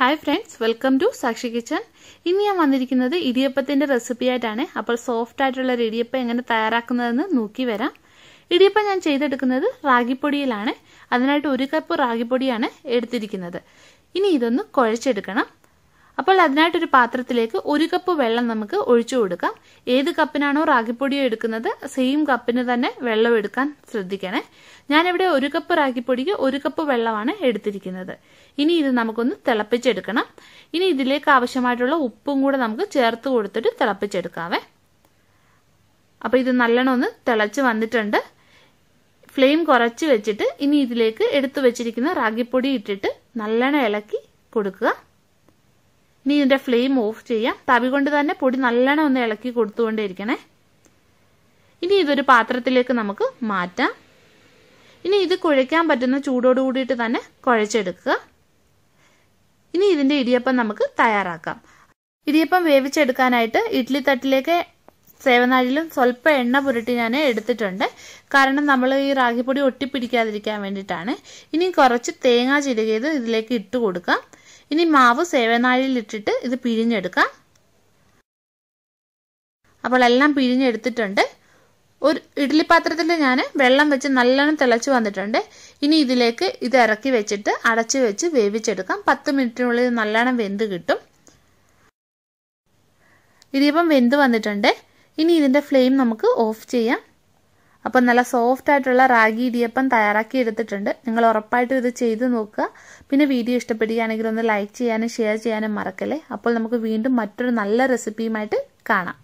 Hi friends, welcome to Sakshi Kitchen. ഇന്ന് ഞാൻ വന്നിരിക്കുന്നത് ഇടിയപ്പത്തിന്റെ റെസിപ്പി ആയിട്ടാണ്. അപ്പോൾ സോഫ്റ്റ് ആയിട്ടുള്ള ഇടിയപ്പം എങ്ങനെ തയ്യാറാക്കുന്നതെന്ന് നോക്കി വരാം. ഇടിയപ്പം ഞാൻ ചെയ്തെടുക്കുന്നത് റാഗിപ്പൊടിയിലാണ്. അതിനായിട്ട് 1 കപ്പ് റാഗിപ്പൊടിയാണ് എടുത്തിരിക്കുന്നത്. ഇനി ഇതൊന്ന് കുഴച്ചെടുക്കണം. അപ്പോൾ അതിനായിട്ട് ഒരു പാത്രത്തിലേക്ക് 1 കപ്പ് വെള്ളം നമുക്ക് ഒഴിച്ചു കൊടുക്കാം. ഏത് കപ്പിനാണോ റാഗിപ്പൊടി എടുക്കുന്നത് സെയിം കപ്പിന് തന്നെ വെള്ളം എടുക്കാൻ ശ്രദ്ധിക്കണേ. ഞാൻ ഇവിടെ 1 കപ്പ് റാഗിപ്പൊടിക്ക് 1 കപ്പ് വെള്ളമാണ് എടുത്തിരിക്കുന്നത്. ഇനി ഇത് നമുക്കൊന്ന് തിളപ്പിച്ചെടുക്കണം. ഇനി ഇതിലേക്ക് ആവശ്യമായിട്ടുള്ള ഉപ്പും കൂടെ നമുക്ക് ചേർത്ത് കൊടുത്തിട്ട് തിളപ്പിച്ചെടുക്കാവേ. അപ്പോൾ ഇത് നല്ലോണം ഒന്ന് തിളച്ച് വന്നിട്ടുണ്ട്. ഫ്ലെയിം കുറച്ച് വെച്ചിട്ട് ഇനി ഇതിലേക്ക് എടുത്തു വെച്ചിരിക്കുന്ന റാഗിപ്പൊടി ഇട്ടിട്ട് നല്ലോണം ഇളക്കി കൊടുക്കുക. ഇനി ഇതിന്റെ ഫ്ലെയിം ഓഫ് ചെയ്യാം. തവി കൊണ്ട് തന്നെ പൊടി നല്ലോണം ഒന്ന് ഇളക്കി കൊടുത്തുകൊണ്ടേയിരിക്കണേ. ഇനി ഇതൊരു പാത്രത്തിലേക്ക് നമുക്ക് മാറ്റാം. ഇനി ഇത് കുഴയ്ക്കാൻ പറ്റുന്ന ചൂടോട് കൂടിയിട്ട് തന്നെ കുഴച്ചെടുക്കുക. ഇനി ഇതിന്റെ ഇടിയപ്പം നമുക്ക് തയ്യാറാക്കാം. ഇടിയപ്പം വേവിച്ചെടുക്കാനായിട്ട് ഇഡ്ഡലി തട്ടിലേക്ക് സേവനാഴിയിലും സ്വല്പം എണ്ണ പുരട്ടി ഞാൻ എടുത്തിട്ടുണ്ട്. കാരണം നമ്മൾ ഈ റാഗിപ്പൊടി ഒട്ടിപ്പിടിക്കാതിരിക്കാൻ വേണ്ടിയിട്ടാണ്. ഇനി കുറച്ച് തേങ്ങ ചിരകിയത് ഇതിലേക്ക് ഇട്ട് കൊടുക്കാം. ഇനി മാവ് സേവനാഴിയിൽ ഇട്ടിട്ട് ഇത് പിഴിഞ്ഞെടുക്കാം. അപ്പോൾ എല്ലാം പിഴിഞ്ഞെടുത്തിട്ടുണ്ട്. ഒരു ഇഡ്ഡലി പാത്രത്തിൽ ഞാൻ വെള്ളം വെച്ച് നല്ലോണം തിളച്ച് വന്നിട്ടുണ്ട്. ഇനി ഇതിലേക്ക് ഇത് ഇറക്കി വെച്ചിട്ട് അടച്ചു വെച്ച് വേവിച്ചെടുക്കാം. 10 മിനിറ്റിനുള്ളിൽ നല്ലോണം വെന്ത് കിട്ടും. ഇടിയപ്പം വെന്ത് വന്നിട്ടുണ്ട്. ഇനി ഇതിന്റെ ഫ്ലെയിം നമുക്ക് ഓഫ് ചെയ്യാം. അപ്പം നല്ല സോഫ്റ്റ് ആയിട്ടുള്ള റാഗി ഇടിയപ്പം തയ്യാറാക്കി എടുത്തിട്ടുണ്ട്. നിങ്ങൾ ഉറപ്പായിട്ടും ഇത് ചെയ്ത് നോക്കുക. പിന്നെ വീഡിയോ ഇഷ്ടപ്പെടുകയാണെങ്കിൽ ഒന്ന് ലൈക്ക് ചെയ്യാനും ഷെയർ ചെയ്യാനും മറക്കല്ലേ. അപ്പോൾ നമുക്ക് വീണ്ടും മറ്റൊരു നല്ല റെസിപ്പിയുമായിട്ട് കാണാം.